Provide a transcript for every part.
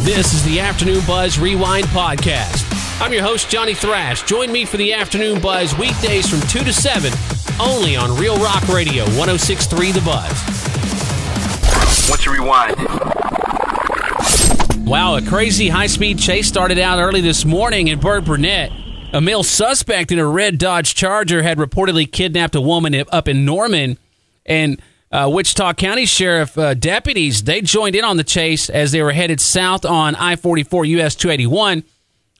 This is the Afternoon Buzz Rewind Podcast. I'm your host, Johnny Thrash. Join me for the Afternoon Buzz weekdays from 2 to 7, only on Real Rock Radio, 106.3 The Buzz. What's your rewind? Wow, a crazy high-speed chase started out early this morning in Burnt Burnett. A male suspect in a red Dodge Charger had reportedly kidnapped a woman up in Norman, and Wichita County Sheriff deputies, they joined in on the chase as they were headed south on I-44 US 281.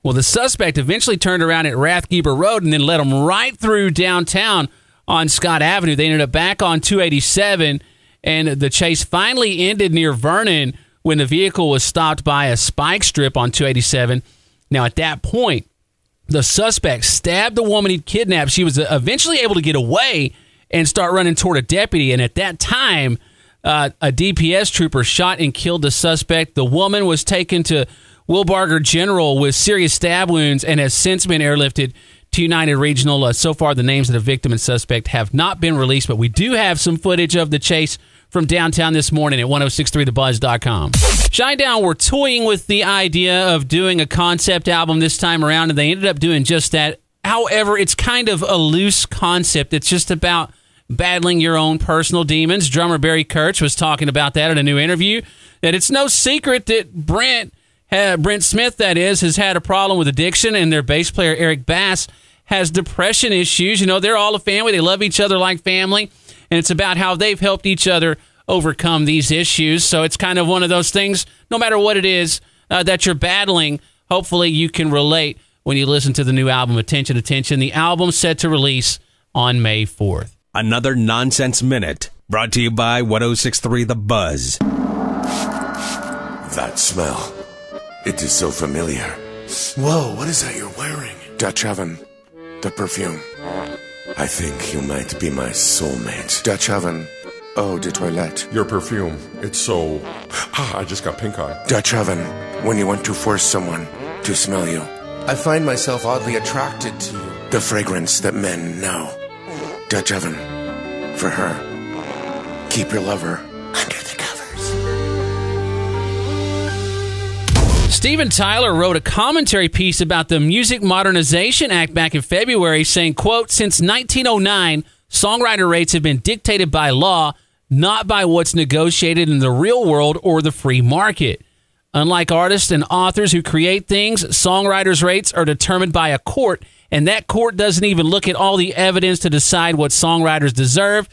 Well, the suspect eventually turned around at Rathgeber Road and then led them right through downtown on Scott Avenue. They ended up back on 287, and the chase finally ended near Vernon when the vehicle was stopped by a spike strip on 287. Now, at that point, the suspect stabbed the woman he'd kidnapped. She was eventually able to get away and start running toward a deputy. And at that time, a DPS trooper shot and killed the suspect. The woman was taken to Wilbarger General with serious stab wounds and has since been airlifted to United Regional. So far, the names of the victim and suspect have not been released, but we do have some footage of the chase from downtown this morning at 1063thebuzz.com. Shinedown were toying with the idea of doing a concept album this time around, and they ended up doing just that. However, it's kind of a loose concept. It's just about battling your own personal demons. Drummer Barry Kerch was talking about that in a new interview, that it's no secret that Brent Smith, that is, has had a problem with addiction, and their bass player Eric Bass has depression issues. You know, they're all a family. They love each other like family, and it's about how they've helped each other overcome these issues. So it's kind of one of those things, no matter what it is that you're battling, hopefully you can relate when you listen to the new album, Attention, Attention. The album's set to release on May 4th. Another Nonsense Minute, brought to you by 1063 The Buzz. That smell. It is so familiar. Whoa, what is that you're wearing? Dutch Oven. The perfume. I think you might be my soulmate. Dutch Oven. Eau de toilette. Your perfume. It's so... I just got pink eye. Dutch Oven. When you want to force someone to smell you. I find myself oddly attracted to you. The fragrance that men know. Dutch Oven. For her. Keep your lover under the covers. Steven Tyler wrote a commentary piece about the Music Modernization Act back in February, saying, quote, "Since 1909, songwriter rates have been dictated by law, not by what's negotiated in the real world or the free market. Unlike artists and authors who create things, songwriters' rates are determined by a court, and that court doesn't even look at all the evidence to decide what songwriters deserve.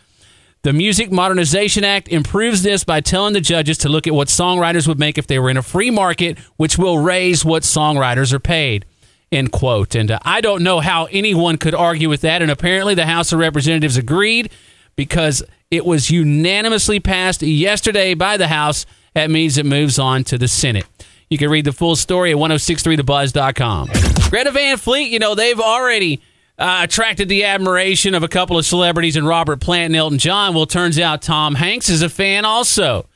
The Music Modernization Act improves this by telling the judges to look at what songwriters would make if they were in a free market, which will raise what songwriters are paid." End quote. And I don't know how anyone could argue with that, and apparently the House of Representatives agreed because it was unanimously passed yesterday by the House. That means it moves on to the Senate. You can read the full story at 1063thebuzz.com. Greta Van Fleet, you know, they've already attracted the admiration of a couple of celebrities in Robert Plant and Elton John. Well, turns out Tom Hanks is a fan also.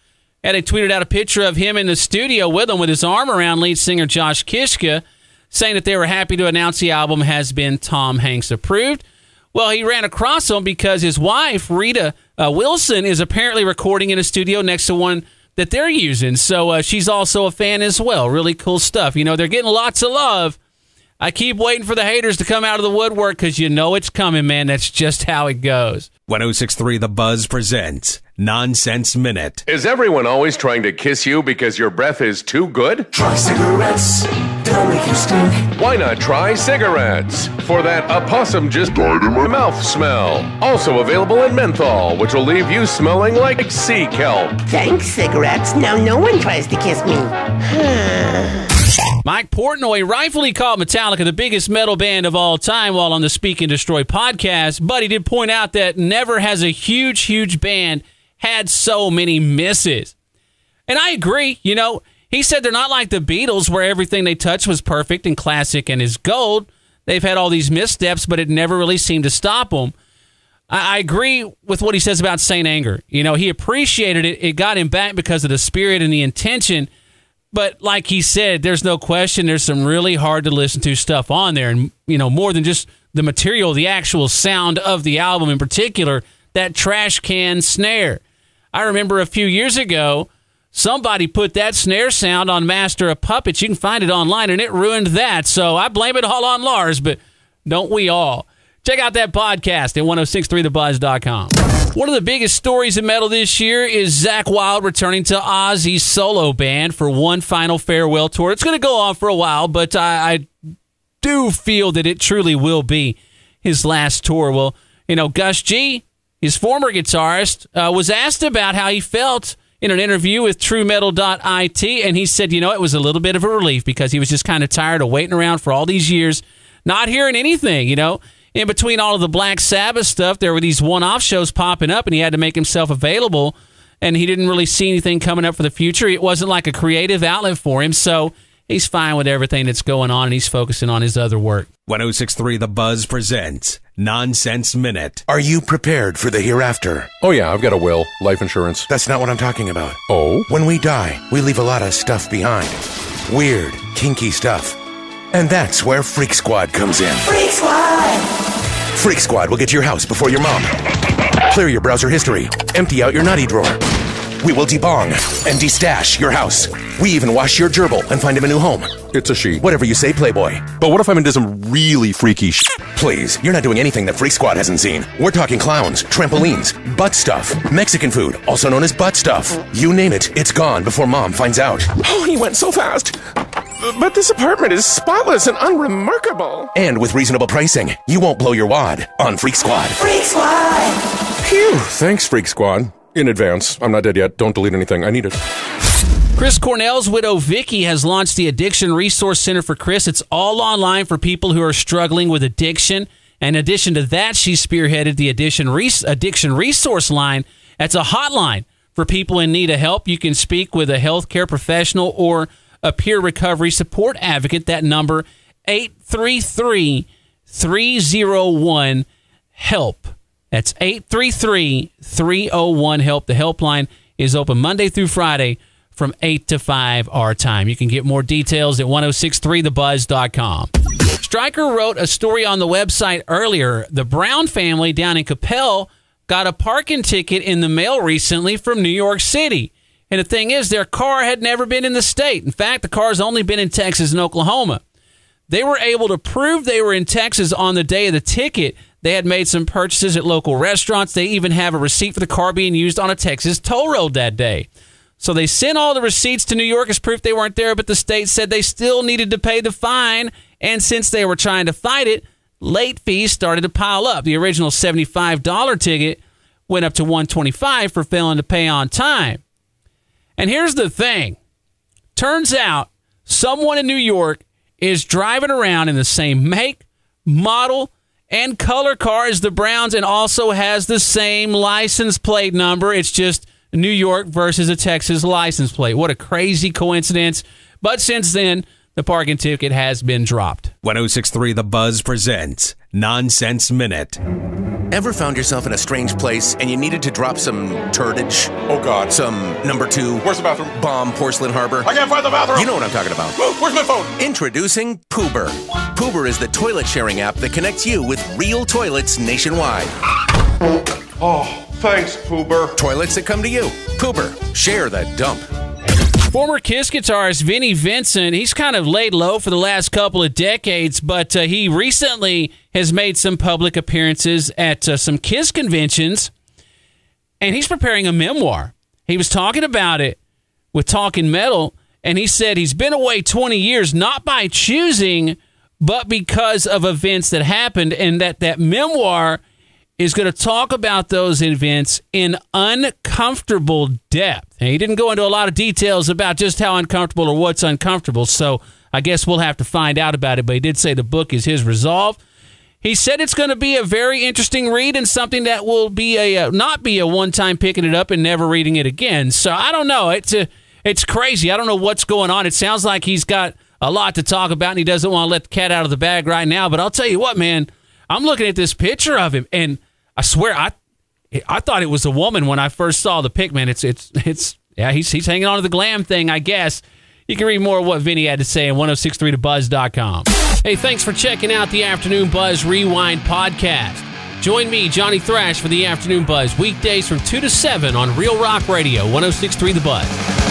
And they tweeted out a picture of him in the studio with him with his arm around lead singer Josh Kishka, saying that they were happy to announce the album has been Tom Hanks approved. Well, he ran across him because his wife, Rita Wilson, is apparently recording in a studio next to one that they're using. So she's also a fan as well. Really cool stuff. You know, they're getting lots of love. I keep waiting for the haters to come out of the woodwork because you know it's coming, man. That's just how it goes. 1063 The Buzz presents Nonsense Minute. Is everyone always trying to kiss you because your breath is too good? Try cigarettes. They'll make you stink. Why not try cigarettes? For that opossum just died in my mouth smell. Also available in menthol, which will leave you smelling like sea kelp. Thanks, cigarettes. Now no one tries to kiss me. Mike Portnoy rightfully called Metallica the biggest metal band of all time while on the Speak and Destroy podcast, but he did point out that never has a huge band had so many misses. And I agree. You know, he said they're not like the Beatles where everything they touched was perfect and classic and is gold. They've had all these missteps, but it never really seemed to stop them. I agree with what he says about Saint Anger. You know, he appreciated it. It got him back because of the spirit and the intention. But like he said, there's no question there's some really hard to listen to stuff on there. And, you know, more than just the material, the actual sound of the album in particular, that trash can snare. I remember a few years ago, somebody put that snare sound on Master of Puppets. You can find it online, and it ruined that. So I blame it all on Lars, but don't we all? Check out that podcast at 1063thebuzz.com. One of the biggest stories in metal this year is Zakk Wylde returning to Ozzy's solo band for one final farewell tour. It's going to go on for a while, but I do feel that it truly will be his last tour. Well, Gus G, his former guitarist, was asked about how he felt in an interview with TrueMetal.it, and he said, it was a little bit of a relief because he was just kind of tired of waiting around for all these years, not hearing anything, In between all of the Black Sabbath stuff, there were these one-off shows popping up, and he had to make himself available, and he didn't really see anything coming up for the future. It wasn't like a creative outlet for him, so he's fine with everything that's going on, and he's focusing on his other work. 1063 The Buzz presents Nonsense Minute. Are you prepared for the hereafter? Oh, yeah, I've got a will. Life insurance. That's not what I'm talking about. Oh? When we die, we leave a lot of stuff behind. Weird, kinky stuff. And that's where Freak Squad comes in. Freak Squad! Freak Squad will get to your house before your mom. Clear your browser history. Empty out your naughty drawer. We will debong and destash your house. We even wash your gerbil and find him a new home. It's a she. Whatever you say, Playboy. But what if I'm into some really freaky Please, you're not doing anything that Freak Squad hasn't seen. We're talking clowns, trampolines, butt stuff, Mexican food, also known as butt stuff. You name it, it's gone before Mom finds out. Oh, he went so fast. But this apartment is spotless and unremarkable. And with reasonable pricing, you won't blow your wad on Freak Squad. Freak Squad! Phew, thanks, Freak Squad. In advance. I'm not dead yet. Don't delete anything. I need it. Chris Cornell's widow, Vicky, has launched the Addiction Resource Center for Chris. It's all online for people who are struggling with addiction. In addition to that, she spearheaded the Addiction Resource Line. That's a hotline for people in need of help. You can speak with a healthcare professional or a peer recovery support advocate. That number, 833-301-HELP. That's 833-301-HELP. The helpline is open Monday through Friday from 8 to 5 our time. You can get more details at 1063thebuzz.com. Stryker wrote a story on the website earlier. The Brown family down in Capel got a parking ticket in the mail recently from New York City. And the thing is, their car had never been in the state. In fact, the car's only been in Texas and Oklahoma. They were able to prove they were in Texas on the day of the ticket. They had made some purchases at local restaurants. They even have a receipt for the car being used on a Texas toll road that day. So they sent all the receipts to New York as proof they weren't there, but the state said they still needed to pay the fine. And since they were trying to fight it, late fees started to pile up. The original $75 ticket went up to $125 for failing to pay on time. And here's the thing. Turns out someone in New York is driving around in the same make, model, and color car as the Browns and also has the same license plate number. It's just New York versus a Texas license plate. What a crazy coincidence. But since then, the parking ticket has been dropped. 1063 The Buzz presents Nonsense Minute. Ever found yourself in a strange place and you needed to drop some turdage? Oh, God. Some number 2 Where's the bathroom? bomb porcelain harbor? I can't find the bathroom. You know what I'm talking about. Where's my phone? Introducing Poober. Poober is the toilet sharing app that connects you with real toilets nationwide. Oh, thanks, Poober. Toilets that come to you. Poober. Share that dump. Former Kiss guitarist Vinnie Vincent, he's kind of laid low for the last couple of decades, but he recently has made some public appearances at some Kiss conventions, and he's preparing a memoir. He was talking about it with Talking Metal, and he said he's been away 20 years, not by choosing, but because of events that happened, and that memoir is going to talk about those events in uncomfortable depth. And he didn't go into a lot of details about just how uncomfortable or what's uncomfortable, so I guess we'll have to find out about it, but he did say the book is his resolve. He said it's going to be a very interesting read and something that will be not be a one-time picking it up and never reading it again. So I don't know. It's crazy. I don't know what's going on. It sounds like he's got a lot to talk about, and he doesn't want to let the cat out of the bag right now, but I'll tell you what, man. I'm looking at this picture of him, and I swear I thought it was a woman when I first saw the pic, man. It's he's hanging on to the glam thing, I guess. You can read more of what Vinny had to say at 1063thebuzz.com. Hey, thanks for checking out the Afternoon Buzz Rewind podcast. Join me, Johnny Thrash, for the Afternoon Buzz weekdays from 2 to 7 on Real Rock Radio, 1063 The Buzz.